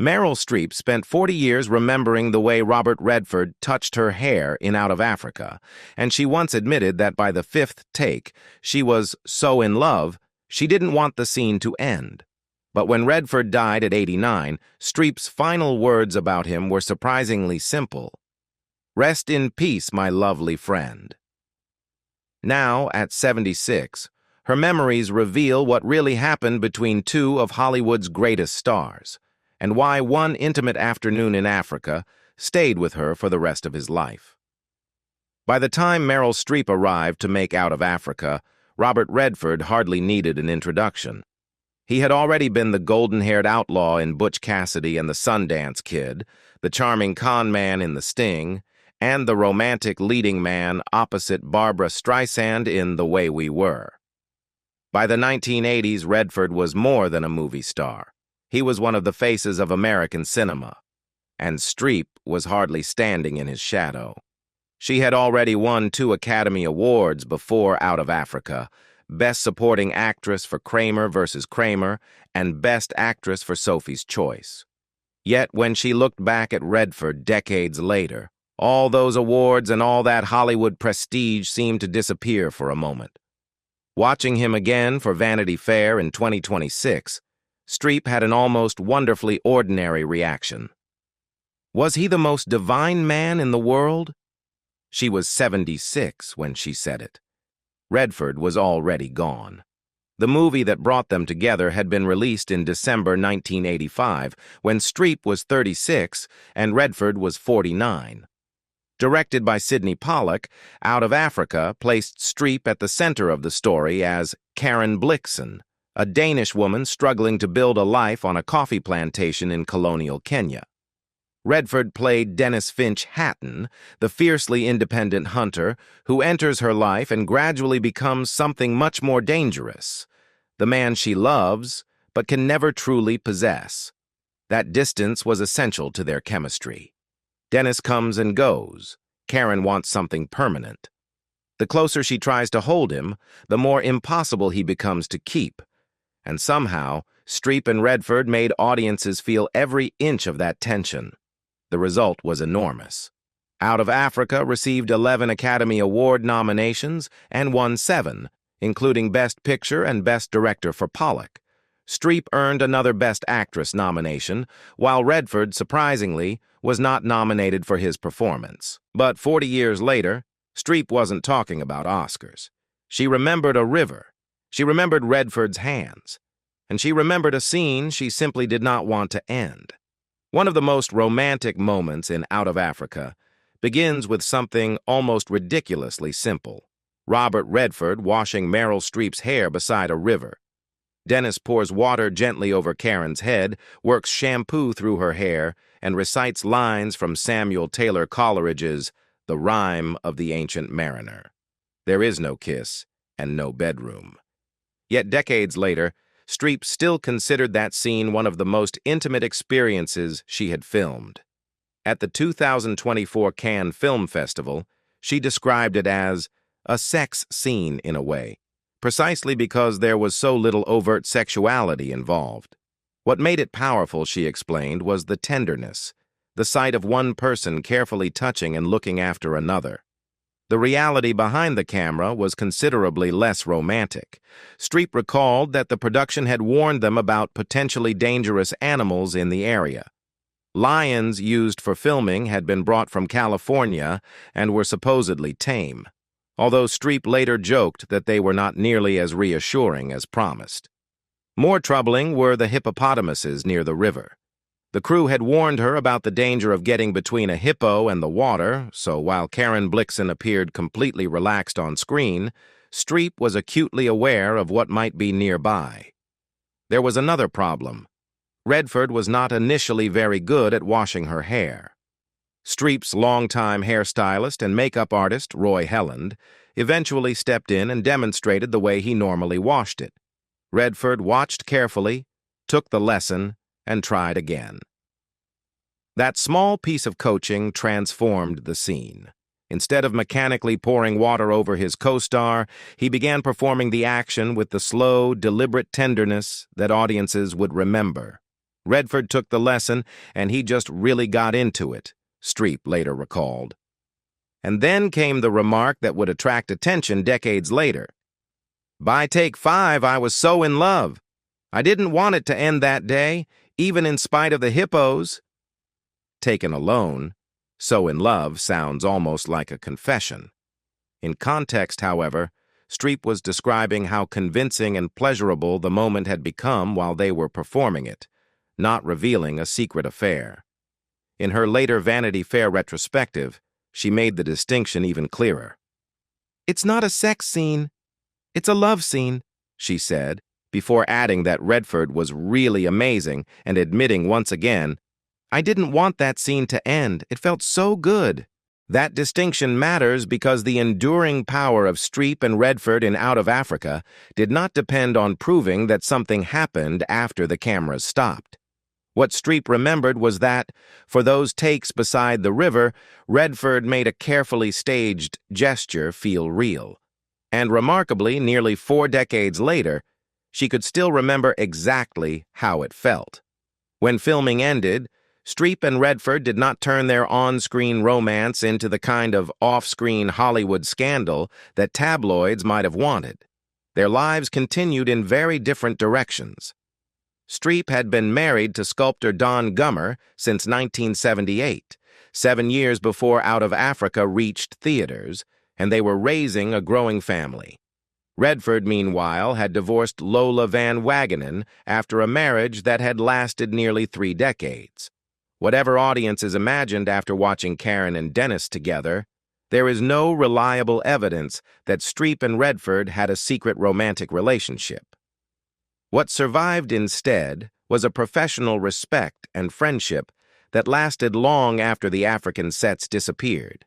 Meryl Streep spent 40 years remembering the way Robert Redford touched her hair in Out of Africa, and she once admitted that by the fifth take, she was so in love, she didn't want the scene to end. But when Redford died at 89, Streep's final words about him were surprisingly simple. "Rest in peace, my lovely friend." Now, at 76, her memories reveal what really happened between two of Hollywood's greatest stars, and why one intimate afternoon in Africa stayed with her for the rest of his life. By the time Meryl Streep arrived to make Out of Africa, Robert Redford hardly needed an introduction. He had already been the golden-haired outlaw in Butch Cassidy and the Sundance Kid, the charming con man in The Sting, and the romantic leading man opposite Barbra Streisand in The Way We Were. By the 1980s, Redford was more than a movie star. He was one of the faces of American cinema, and Streep was hardly standing in his shadow. She had already won 2 Academy Awards before Out of Africa, Best Supporting Actress for Kramer vs. Kramer, and Best Actress for Sophie's Choice. Yet when she looked back at Redford decades later, all those awards and all that Hollywood prestige seemed to disappear for a moment. Watching him again for Vanity Fair in 2026, Streep had an almost wonderfully ordinary reaction. Was he the most divine man in the world? She was 76 when she said it. Redford was already gone. The movie that brought them together had been released in December 1985, when Streep was 36 and Redford was 49. Directed by Sidney Pollack, Out of Africa placed Streep at the center of the story as Karen Blixen, a Danish woman struggling to build a life on a coffee plantation in colonial Kenya. Redford played Dennis Finch Hatton, the fiercely independent hunter who enters her life and gradually becomes something much more dangerous, the man she loves but can never truly possess. That distance was essential to their chemistry. Dennis comes and goes. Karen wants something permanent. The closer she tries to hold him, the more impossible he becomes to keep. And somehow, Streep and Redford made audiences feel every inch of that tension. The result was enormous. Out of Africa received 11 Academy Award nominations and won 7, including Best Picture and Best Director for Pollack. Streep earned another Best Actress nomination, while Redford, surprisingly, was not nominated for his performance. But 40 years later, Streep wasn't talking about Oscars. She remembered a river. She remembered Redford's hands. And she remembered a scene she simply did not want to end. One of the most romantic moments in Out of Africa begins with something almost ridiculously simple. Robert Redford washing Meryl Streep's hair beside a river. Dennis pours water gently over Karen's head, works shampoo through her hair, and recites lines from Samuel Taylor Coleridge's The Rime of the Ancient Mariner. There is no kiss and no bedroom. Yet decades later, Streep still considered that scene one of the most intimate experiences she had filmed. At the 2024 Cannes Film Festival, she described it as a sex scene in a way, precisely because there was so little overt sexuality involved. What made it powerful, she explained, was the tenderness, the sight of one person carefully touching and looking after another. The reality behind the camera was considerably less romantic. Streep recalled that the production had warned them about potentially dangerous animals in the area. Lions used for filming had been brought from California and were supposedly tame, although Streep later joked that they were not nearly as reassuring as promised. More troubling were the hippopotamuses near the river. The crew had warned her about the danger of getting between a hippo and the water, so while Karen Blixen appeared completely relaxed on screen, Streep was acutely aware of what might be nearby. There was another problem. Redford was not initially very good at washing her hair. Streep's longtime hairstylist and makeup artist, Roy Helland, eventually stepped in and demonstrated the way he normally washed it. Redford watched carefully, took the lesson, and tried again. That small piece of coaching transformed the scene. Instead of mechanically pouring water over his co-star, he began performing the action with the slow, deliberate tenderness that audiences would remember. Redford took the lesson, and he just really got into it, Streep later recalled. And then came the remark that would attract attention decades later. By take 5, I was so in love. I didn't want it to end that day, even in spite of the hippos. Taken alone, so in love sounds almost like a confession. In context, however, Streep was describing how convincing and pleasurable the moment had become while they were performing it, not revealing a secret affair. In her later Vanity Fair retrospective, she made the distinction even clearer. "It's not a sex scene. It's a love scene," she said, before adding that Redford was really amazing and admitting once again, "I didn't want that scene to end. It felt so good." That distinction matters because the enduring power of Streep and Redford in Out of Africa did not depend on proving that something happened after the cameras stopped. What Streep remembered was that, for those takes beside the river, Redford made a carefully staged gesture feel real. And remarkably, nearly 4 decades later, she could still remember exactly how it felt. When filming ended, Streep and Redford did not turn their on-screen romance into the kind of off-screen Hollywood scandal that tabloids might have wanted. Their lives continued in very different directions. Streep had been married to sculptor Don Gummer since 1978, 7 years before Out of Africa reached theaters, and they were raising a growing family. Redford, meanwhile, had divorced Lola Van Wagenen after a marriage that had lasted nearly 3 decades. Whatever audiences imagined after watching Karen and Dennis together, there is no reliable evidence that Streep and Redford had a secret romantic relationship. What survived instead was a professional respect and friendship that lasted long after the African sets disappeared.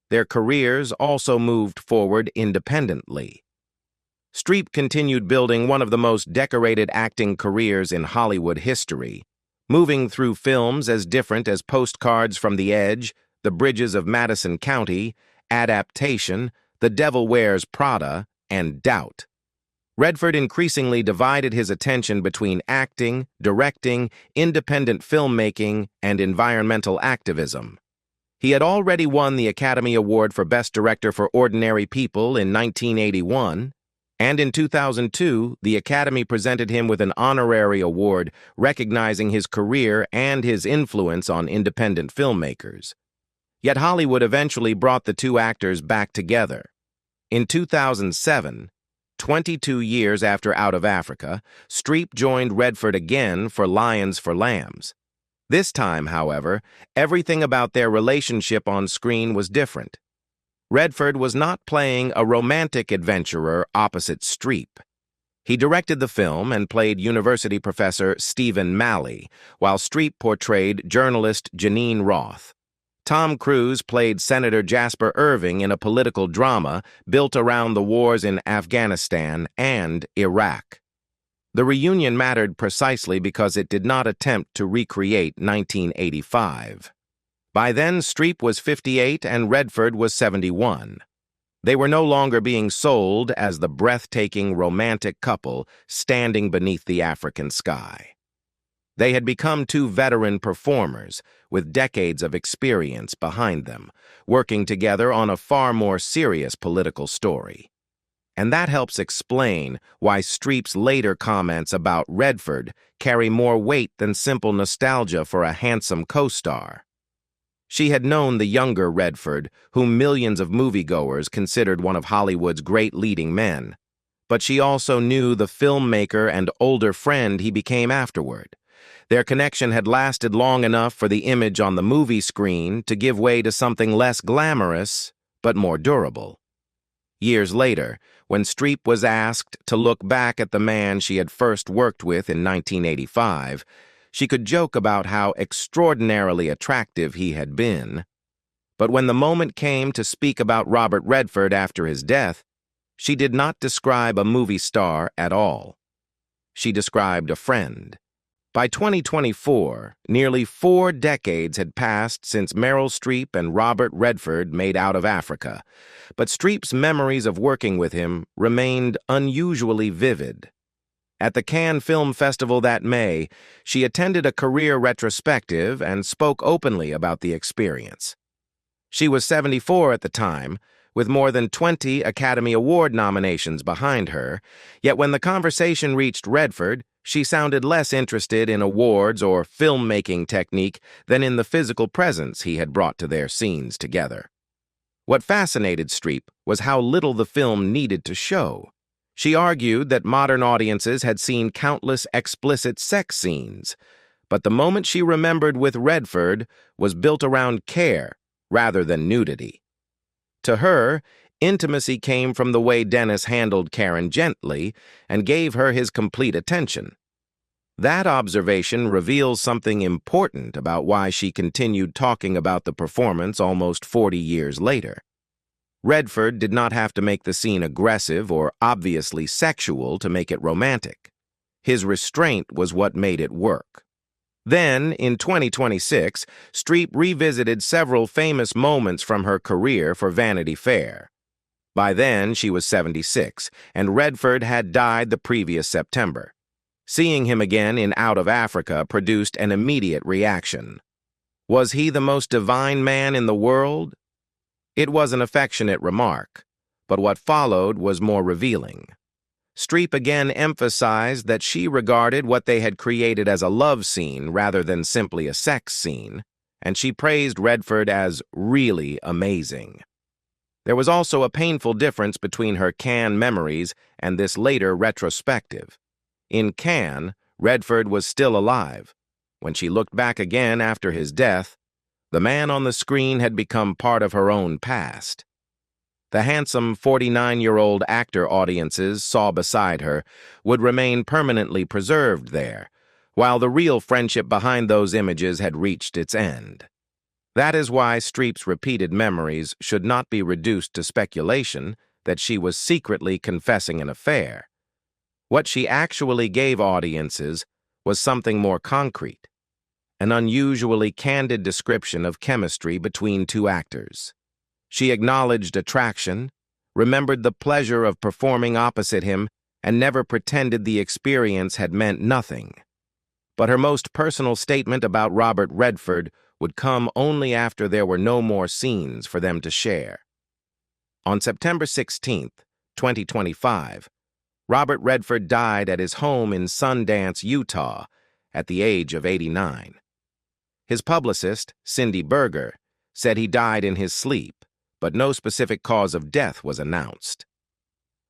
Their careers also moved forward independently. Streep continued building one of the most decorated acting careers in Hollywood history, moving through films as different as Postcards from the Edge, The Bridges of Madison County, Adaptation, The Devil Wears Prada, and Doubt. Redford increasingly divided his attention between acting, directing, independent filmmaking, and environmental activism. He had already won the Academy Award for Best Director for Ordinary People in 1981, and in 2002, the Academy presented him with an honorary award recognizing his career and his influence on independent filmmakers. Yet Hollywood eventually brought the two actors back together. In 2007, 22 years after Out of Africa, Streep joined Redford again for Lions for Lambs. This time, however, everything about their relationship on screen was different. Redford was not playing a romantic adventurer opposite Streep. He directed the film and played university professor Stephen Malley, while Streep portrayed journalist Janine Roth. Tom Cruise played Senator Jasper Irving in a political drama built around the wars in Afghanistan and Iraq. The reunion mattered precisely because it did not attempt to recreate 1985. By then, Streep was 58 and Redford was 71. They were no longer being sold as the breathtaking romantic couple standing beneath the African sky. They had become two veteran performers with decades of experience behind them, working together on a far more serious political story. And that helps explain why Streep's later comments about Redford carry more weight than simple nostalgia for a handsome co-star. She had known the younger Redford, whom millions of moviegoers considered one of Hollywood's great leading men. But she also knew the filmmaker and older friend he became afterward. Their connection had lasted long enough for the image on the movie screen to give way to something less glamorous, but more durable. Years later, when Streep was asked to look back at the man she had first worked with in 1985, she could joke about how extraordinarily attractive he had been. But when the moment came to speak about Robert Redford after his death, she did not describe a movie star at all. She described a friend. By 2024, nearly 4 decades had passed since Meryl Streep and Robert Redford made Out of Africa, but Streep's memories of working with him remained unusually vivid. At the Cannes Film Festival that May, she attended a career retrospective and spoke openly about the experience. She was 74 at the time, with more than 20 Academy Award nominations behind her, yet when the conversation reached Redford, she sounded less interested in awards or filmmaking technique than in the physical presence he had brought to their scenes together. What fascinated Streep was how little the film needed to show. She argued that modern audiences had seen countless explicit sex scenes, but the moment she remembered with Redford was built around care rather than nudity. To her, intimacy came from the way Dennis handled Karen gently and gave her his complete attention. That observation reveals something important about why she continued talking about the performance almost 40 years later. Redford did not have to make the scene aggressive or obviously sexual to make it romantic. His restraint was what made it work. Then, in 2026, Streep revisited several famous moments from her career for Vanity Fair. By then, she was 76, and Redford had died the previous September. Seeing him again in Out of Africa produced an immediate reaction. Was he the most divine man in the world? It was an affectionate remark, but what followed was more revealing. Streep again emphasized that she regarded what they had created as a love scene rather than simply a sex scene, and she praised Redford as really amazing. There was also a painful difference between her Cannes memories and this later retrospective. In Cannes, Redford was still alive. When she looked back again after his death, the man on the screen had become part of her own past. The handsome 49-year-old actor audiences saw beside her would remain permanently preserved there, while the real friendship behind those images had reached its end. That is why Streep's repeated memories should not be reduced to speculation that she was secretly confessing an affair. What she actually gave audiences was something more concrete, an unusually candid description of chemistry between two actors. She acknowledged attraction, remembered the pleasure of performing opposite him, and never pretended the experience had meant nothing. But her most personal statement about Robert Redford would come only after there were no more scenes for them to share. On September 16, 2025, Robert Redford died at his home in Sundance, Utah, at the age of 89. His publicist, Cindy Berger, said he died in his sleep, but no specific cause of death was announced.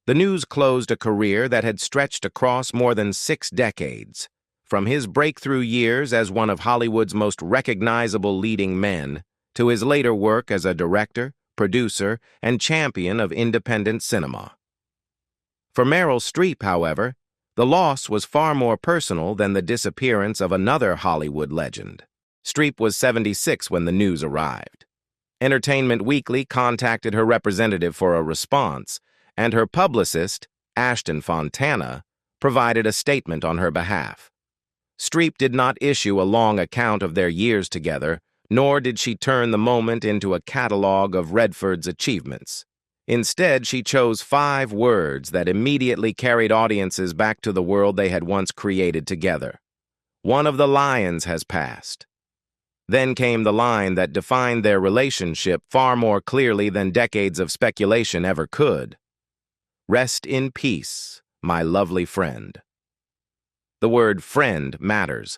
The news closed a career that had stretched across more than 6 decades, from his breakthrough years as one of Hollywood's most recognizable leading men to his later work as a director, producer, and champion of independent cinema. For Meryl Streep, however, the loss was far more personal than the disappearance of another Hollywood legend. Streep was 76 when the news arrived. Entertainment Weekly contacted her representative for a response, and her publicist, Ashton Fontana, provided a statement on her behalf. Streep did not issue a long account of their years together, nor did she turn the moment into a catalog of Redford's achievements. Instead, she chose 5 words that immediately carried audiences back to the world they had once created together. One of the lions has passed. Then came the line that defined their relationship far more clearly than decades of speculation ever could. Rest in peace, my lovely friend. The word friend matters.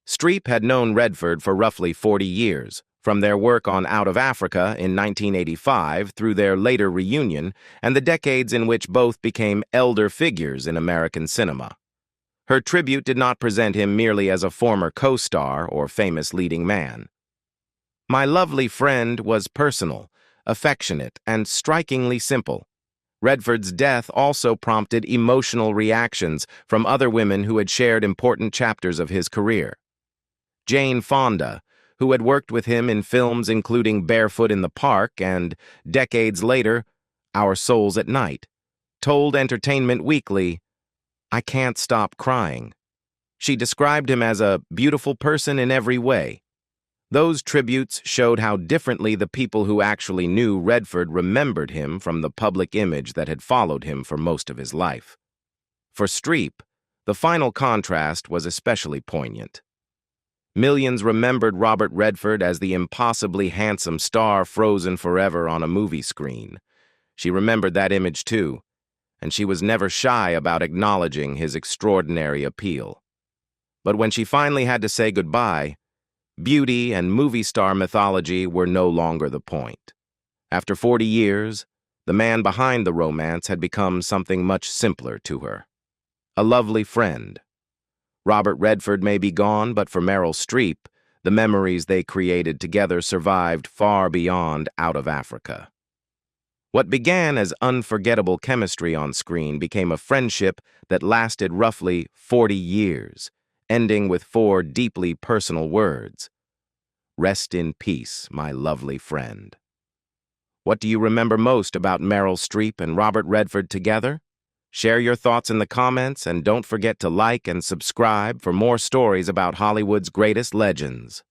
Streep had known Redford for roughly 40 years, from their work on Out of Africa in 1985 through their later reunion and the decades in which both became elder figures in American cinema. Her tribute did not present him merely as a former co-star or famous leading man. My lovely friend was personal, affectionate, and strikingly simple. Redford's death also prompted emotional reactions from other women who had shared important chapters of his career. Jane Fonda, who had worked with him in films including Barefoot in the Park and, decades later, Our Souls at Night, told Entertainment Weekly, "I can't stop crying." She described him as a beautiful person in every way. Those tributes showed how differently the people who actually knew Redford remembered him from the public image that had followed him for most of his life. For Streep, The final contrast was especially poignant. Millions remembered Robert Redford as the impossibly handsome star frozen forever on a movie screen. She remembered that image too, and she was never shy about acknowledging his extraordinary appeal. But when she finally had to say goodbye, beauty and movie star mythology were no longer the point. After 40 years, the man behind the romance had become something much simpler to her. A lovely friend. Robert Redford may be gone, but for Meryl Streep, the memories they created together survived far beyond Out of Africa. What began as unforgettable chemistry on screen became a friendship that lasted roughly 40 years, ending with 4 deeply personal words. Rest in peace, my lovely friend. What do you remember most about Meryl Streep and Robert Redford together? Share your thoughts in the comments and don't forget to like and subscribe for more stories about Hollywood's greatest legends.